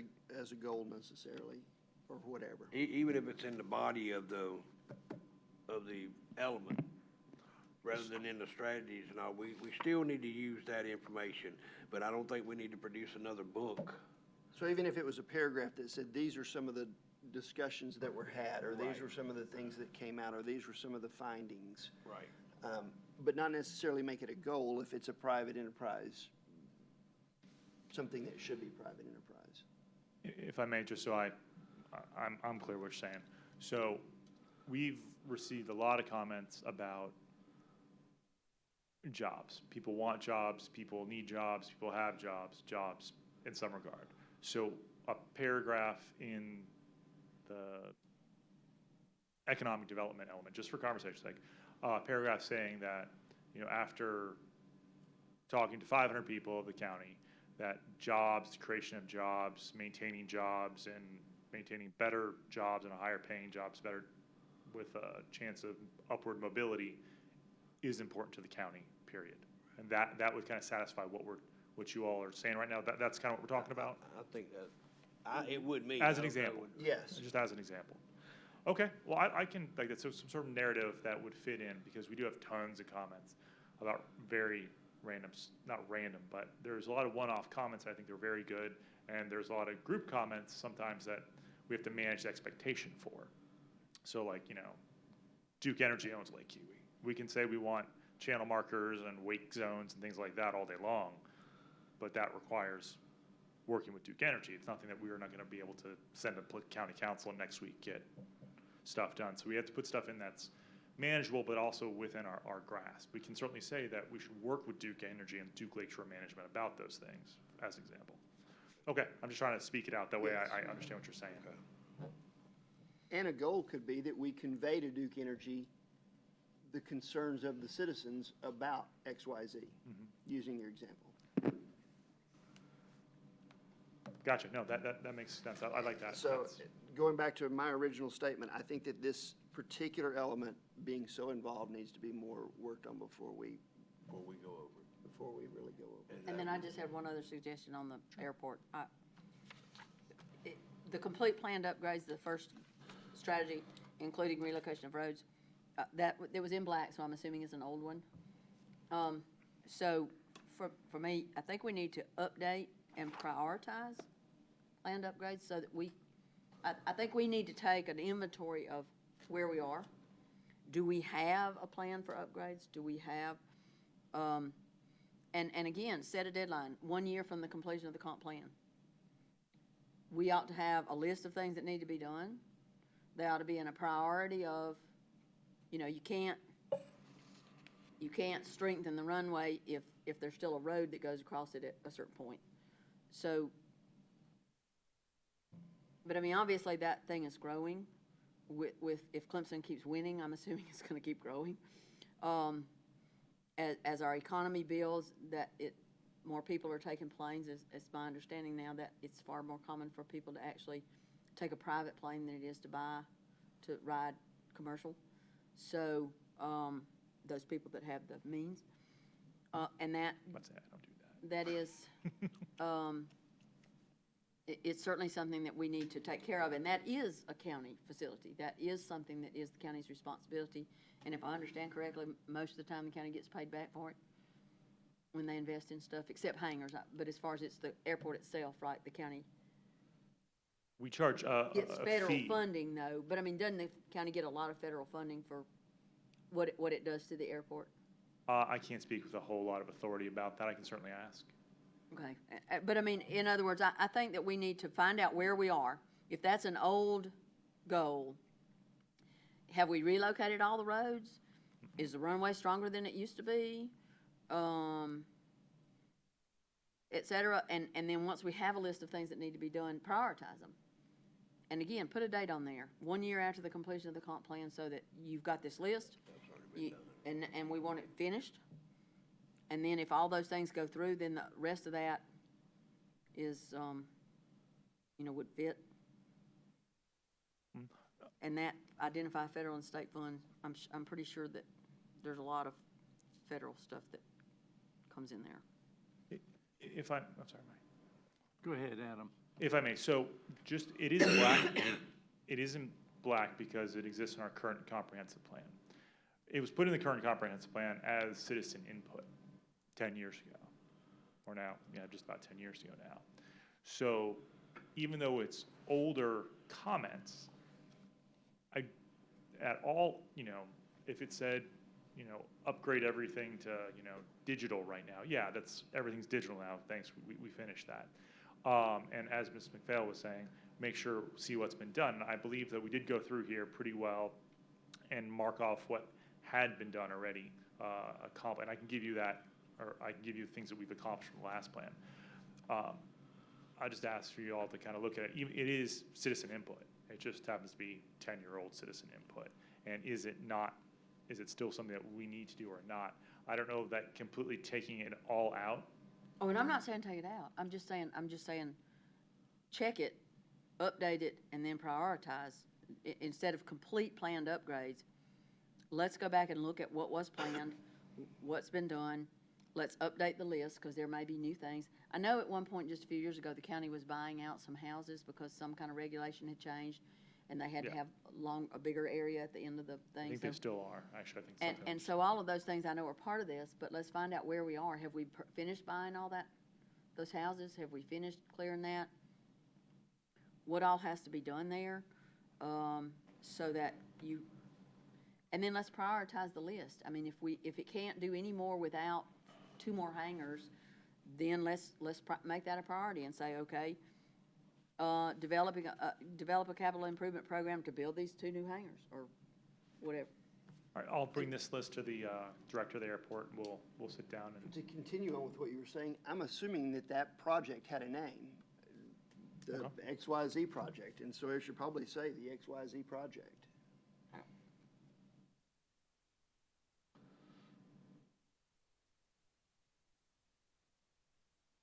a goal necessarily, or whatever. Even if it's in the body of the element, rather than in the strategies and all, we still need to use that information, but I don't think we need to produce another book. So even if it was a paragraph that said, these are some of the discussions that were had, or these Right. were some of the things that came out, or these were some of the findings, Right. but not necessarily make it a goal if it's a private enterprise, something that should be private enterprise. If I may, just so I'm clear what you're saying. So we've received a lot of comments about jobs. People want jobs, people need jobs, people have jobs in some regard. So a paragraph in the economic development element, just for conversation's sake, a paragraph saying that, after talking to 500 people of the county, that jobs, creation of jobs, maintaining jobs, and maintaining better jobs and higher paying jobs, better with a chance of upward mobility, is important to the county, period. And that would kind of satisfy what you all are saying right now. That's kind of what we're talking about, I think that, it would me. as an I don't know. example. Yes. Just as an example. Okay, well, I can, like, that's some sort of narrative that would fit in, because we do have tons of comments about very random, not random, but there's a lot of one-off comments I think they're very good, and there's a lot of group comments sometimes that we have to manage the expectation for. So like, Duke Energy owns Lake Huey. We can say we want channel markers and wake zones and things like that all day long, but that requires working with Duke Energy. It's nothing that we are not going to be able to send to county council and next week get stuff done. So we have to put stuff in that's manageable, but also within our grasp. We can certainly say that we should work with Duke Energy and Duke Lakeshore Management about those things, as an example. Okay, I'm just trying to speak it out. That way Yes. I understand what you're saying. And a goal could be that we convey to Duke Energy the concerns of the citizens about XYZ, using your example. Gotcha. No, that makes sense. I like that. So, That's- going back to my original statement, I think that this particular element, being so involved, needs to be more worked on before we Before we go over it. really go over it. And then I just had one other suggestion on the airport. The complete planned upgrades, the first strategy, including relocation of roads, it was in black, so I'm assuming it's an old one. So for me, I think we need to update and prioritize planned upgrades so that I think we need to take an inventory of where we are. Do we have a plan for upgrades? Do we have, and again, set a deadline, 1 year from the completion of the comp plan. We ought to have a list of things that need to be done. They ought to be in a priority of, you can't strengthen the runway if there's still a road that goes across it at a certain point. So, but I mean, obviously that thing is growing with if Clemson keeps winning, I'm assuming it's gonna keep growing. As our economy builds, more people are taking planes, it's my understanding now that it's far more common for people to actually take a private plane than it is to ride commercial. So, those people that have the means, and What's that? Don't do that. that is, it's certainly something that we need to take care of, and that is a county facility. That is something that is the county's responsibility, and if I understand correctly, most of the time the county gets paid back for it when they invest in stuff, except hangars, but as far as it's the airport itself, right, the county We charge a gets federal fee. funding though, but I mean, doesn't the county get a lot of federal funding for what it does to the airport? I can't speak with a whole lot of authority about that. I can certainly ask. Okay, but I mean, in other words, I think that we need to find out where we are. If that's an old goal, have we relocated all the roads? Is the runway stronger than it used to be? Et cetera, and then once we have a list of things that need to be done, prioritize them. And again, put a date on there, 1 year after the completion of the comp plan, so that you've got this list, and we want it finished. And then if all those things go through, then the rest of that is, would fit and that identify federal and state funds, I'm pretty sure that there's a lot of federal stuff that comes in there. I'm sorry, Mike. Go ahead, Adam. If I may, so just, it is black, it isn't black because it exists in our current comprehensive plan. It was put in the current comprehensive plan as citizen input 10 years ago, or now, yeah, just about 10 years ago now. So even though it's older comments, at all, if it said, upgrade everything to, digital right now, yeah, everything's digital now, thanks, we finished that. And as Ms. McPhail was saying, make sure, see what's been done. And I believe that we did go through here pretty well and mark off what had been done already, and I can give you that, or I can give you things that we've accomplished from the last plan. I just asked for you all to kind of look at it. It is citizen input. It just happens to be 10-year-old citizen input. And is it still something that we need to do or not? I don't know that completely taking it all out. Oh, and I'm not saying take it out. I'm just saying, check it, update it, and then prioritize. Instead of complete planned upgrades, let's go back and look at what was planned, what's been done. Let's update the list, because there may be new things. I know at one point, just a few years ago, the county was buying out some houses because some kind of regulation had changed, and they had to Yeah. have a bigger area at the end of the thing. I think they still are, actually, I think something And so all of those things I know are part of this, but let's find out where we are. Have we finished buying all those houses? Have we finished clearing that? What all has to be done there, so that and then let's prioritize the list. I mean, if it can't do any more without 2 more hangars, then let's make that a priority and say, okay, develop a capital improvement program to build these 2 new hangars, or whatever. All right, I'll bring this list to the director of the airport, and we'll sit down and. To continue on with what you were saying, I'm assuming that project had a name, the Okay. XYZ project, and so it should probably say the XYZ project.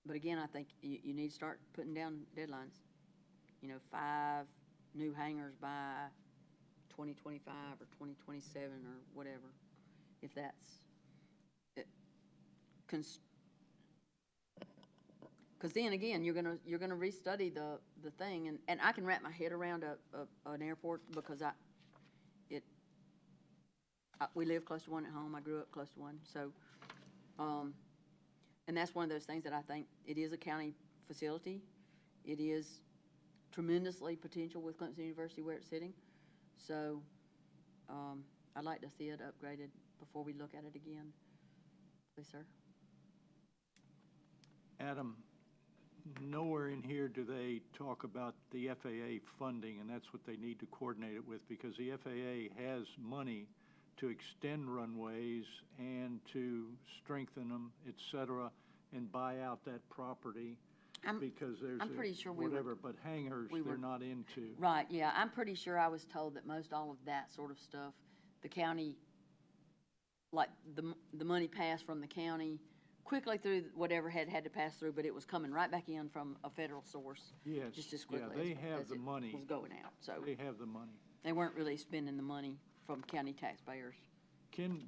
But again, I think you need to start putting down deadlines. 5 new hangars by 2025 or 2027 or whatever, if that's it. Because then again, you're gonna restudy the thing, and I can wrap my head around an airport, because we live close to one at home. I grew up close to one, so and that's one of those things that I think it is a county facility. It is tremendously potential with Clemson University where it's sitting. So I'd like to see it upgraded before we look at it again. Please, sir. Adam, nowhere in here do they talk about the FAA funding, and that's what they need to coordinate it with, because the FAA has money to extend runways and to strengthen them, et cetera, and buy out that property, because there's I'm pretty sure we were- whatever, but hangars we they're were- not into. Right, yeah, I'm pretty sure I was told that most all of that sort of stuff, the county, like the money passed from the county quickly through whatever had to pass through, but it was coming right back in from a federal source. Yes, Just as yeah, quickly they as have the it money. was going out, so They have the money. they weren't really spending the money from county taxpayers.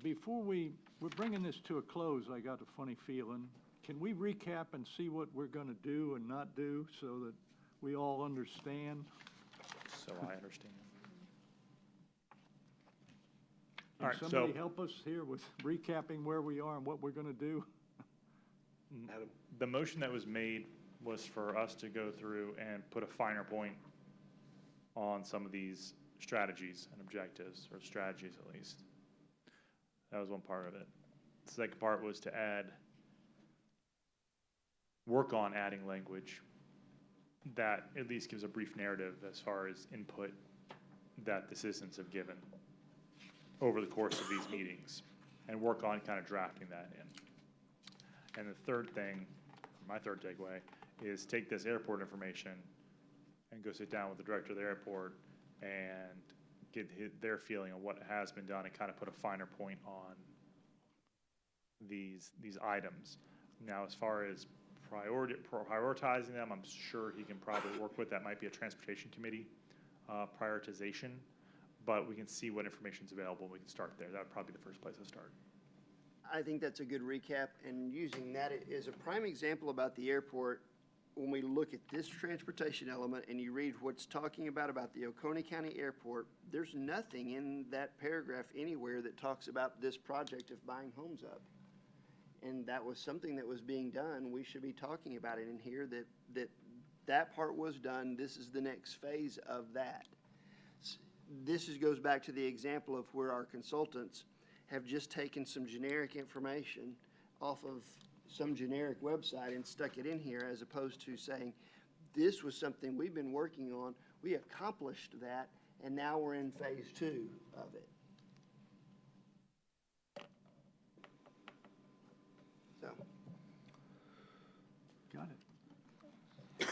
Before we're bringing this to a close, I got a funny feeling. Can we recap and see what we're gonna do and not do, so that we all understand? So I understand. All Can right, so. somebody help us here with recapping where we are and what we're gonna do? Adam? The motion that was made was for us to go through and put a finer point on some of these strategies and objectives, or strategies at least. That was one part of it. The second part was to work on adding language that at least gives a brief narrative as far as input that the citizens have given over the course of these meetings, and work on kind of drafting that in. And the third thing, my third takeaway, is take this airport information and go sit down with the director of the airport and get their feeling on what has been done, and kind of put a finer point on these items. Now, as far as prioritizing them, I'm sure he can probably work with, that might be a transportation committee prioritization. but we can see what information's available, and we can start there. That would probably be the first place to start. I think that's a good recap, and using that as a prime example about the airport, when we look at this transportation element and you read what's talking about the Oconee County Airport, there's nothing in that paragraph anywhere that talks about this project of buying homes up. And that was something that was being done. We should be talking about it in here, that part was done. This is the next phase of that. Goes back to the example of where our consultants have just taken some generic information off of some generic website and stuck it in here, as opposed to saying, this was something we've been working on, we accomplished that, and now we're in phase 2 of it. So, Got it.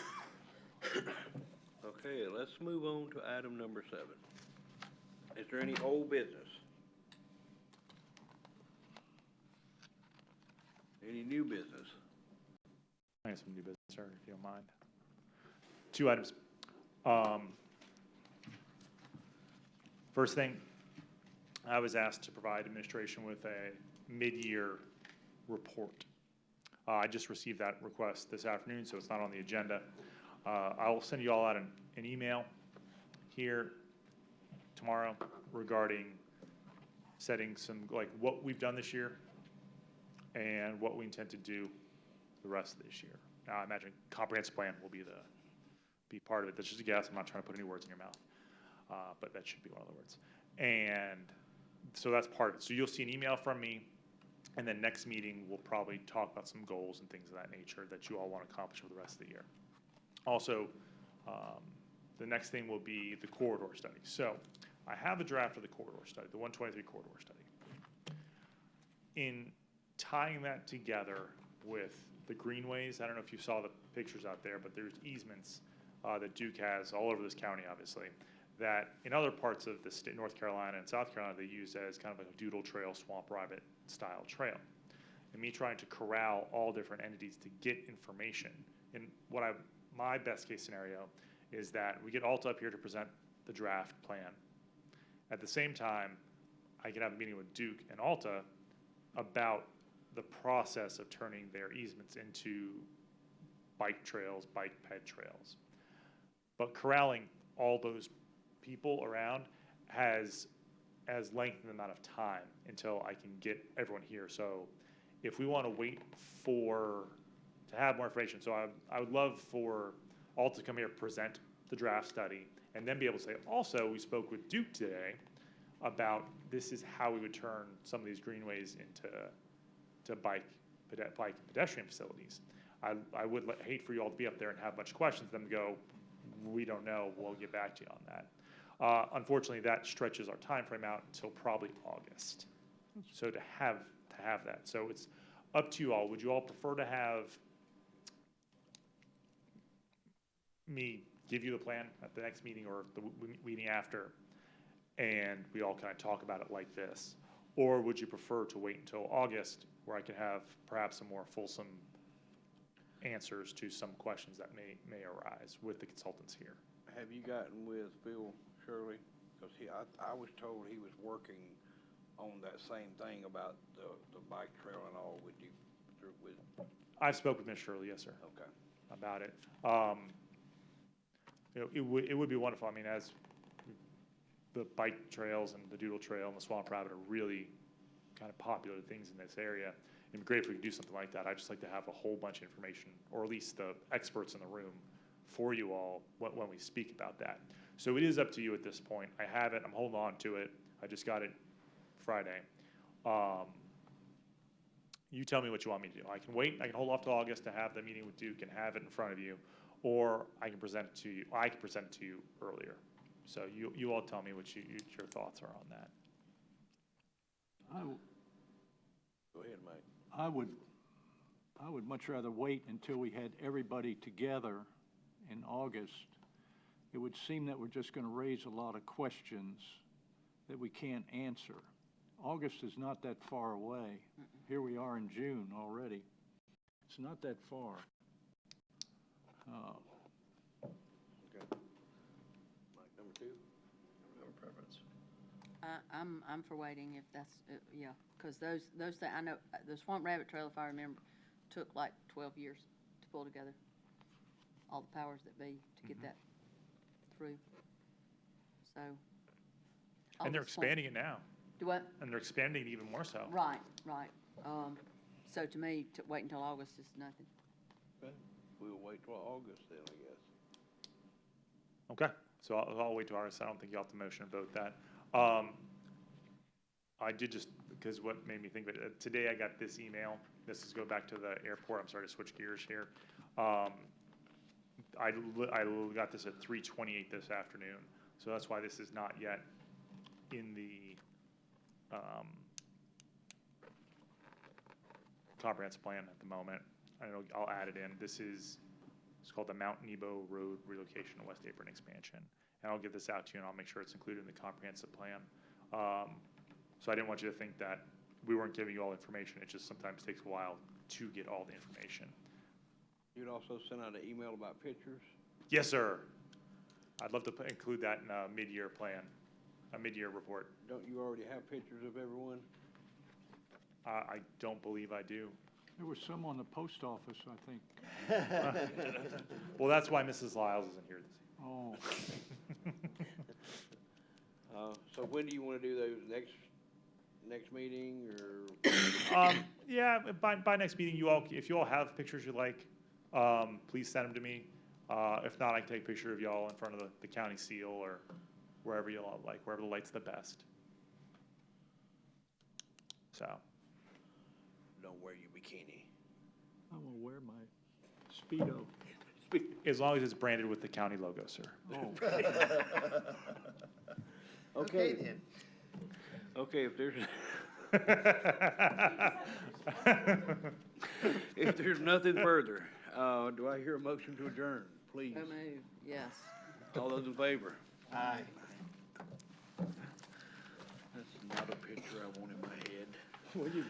Okay, let's move on to item number 7. Is there any old business? Any new business? I have some new business, sir, if you don't mind. 2 items. First thing, I was asked to provide administration with a mid-year report. I just received that request this afternoon, so it's not on the agenda. I'll send you all out an email here tomorrow regarding setting some, like, what we've done this year and what we intend to do the rest of this year. Now, I imagine comprehensive plan will be part of it. That's just a guess. I'm not trying to put any words in your mouth, but that should be one of the words. And so that's part of it. So you'll see an email from me, and then next meeting we'll probably talk about some goals and things of that nature that you all want to accomplish for the rest of the year. Also, the next thing will be the corridor study. So I have a draft of the corridor study, the 123 corridor study. In tying that together with the greenways, I don't know if you saw the pictures out there, but there's easements that Duke has all over this county, obviously, that in other parts of the state, North Carolina and South Carolina, they use as kind of like a doodle trail, swamp rabbit style trail. And me trying to corral all different entities to get information. And my best case scenario is that we get Alta up here to present the draft plan. At the same time, I can have a meeting with Duke and Alta about the process of turning their easements into bike trails, bike ped trails. But corralling all those people around has lengthened the amount of time until I can get everyone here. So if we want to wait to have more information, so I would love for Alta to come here, present the draft study, and then be able to say, also, we spoke with Duke today about this is how we would turn some of these greenways into bike and pedestrian facilities. I would hate for you all to be up there and have a bunch of questions, them go, we don't know, we'll get back to you on that. Unfortunately, that stretches our time frame out until probably August. So to have that. So it's up to you all. Would you all prefer to have me give you the plan at the next meeting or the meeting after, and we all kind of talk about it like this? Or would you prefer to wait until August, where I can have perhaps some more fulsome answers to some questions that may arise with the consultants here? Have you gotten with Phil Shirley? Because I was told he was working on that same thing about the bike trail and all with you. I've spoken with Ms. Shirley, yes, sir. Okay. About it. It would be wonderful. I mean, as the bike trails and the doodle trail and the swamp rabbit are really kind of popular things in this area, it'd be great if we could do something like that. I'd just like to have a whole bunch of information, or at least the experts in the room, for you all when we speak about that. So it is up to you at this point. I have it. I'm holding on to it. I just got it Friday. You tell me what you want me to do. I can wait. I can hold off till August to have the meeting with Duke and have it in front of you, or I can present it to you. I can present it to you earlier. So you all tell me what your thoughts are on that. Go ahead, Mike. I would much rather wait until we had everybody together in August. It would seem that we're just going to raise a lot of questions that we can't answer. August is not that far away. Here we are in June already. It's not that far. Okay. Mike, number 2? No preference. I'm for waiting if that's, yeah, because those, I know, the Swamp Rabbit Trail, if I remember, took like 12 years to pull together. All the powers that be to get that through. So. And they're August 20 expanding it now, Do what? and they're expanding it even more so. Right, right. So to me, to wait until August is nothing. Okay. We'll wait till August then, I guess. Okay, so I'll wait till August. I don't think you'll have to motion and vote that. I did just, because what made me think of it, today I got this email. This is go back to the airport. I'm sorry to switch gears here. I got this at 3:28 this afternoon, so that's why this is not yet in the comprehensive plan at the moment. I know I'll add it in. It's called the Mount Nebo Road Relocation and West Apron Expansion. And I'll get this out to you and I'll make sure it's included in the comprehensive plan. So I didn't want you to think that we weren't giving you all information. It just sometimes takes a while to get all the information. You'd also send out an email about pictures? Yes, sir. I'd love to include that in a mid-year plan, a mid-year report. Don't you already have pictures of everyone? I don't believe I do. There was some on the post office, I think. Well, that's why Mrs. Lyles isn't here this Oh, So when do you want to do those, next meeting, or? evening. Yeah, by next meeting, if you all have pictures you like, please send them to me. If not, I can take a picture of y'all in front of the county seal or wherever you all like, wherever the light's the best. So, Don't wear your bikini. I'm gonna wear my Speedo. as long as it's branded with the county logo, sir. Oh, Okay, then. Okay, if there's nothing further, do I hear a motion to adjourn, please? So move, yes. All those in favor? Aye. That's not a picture I want in my head. well, you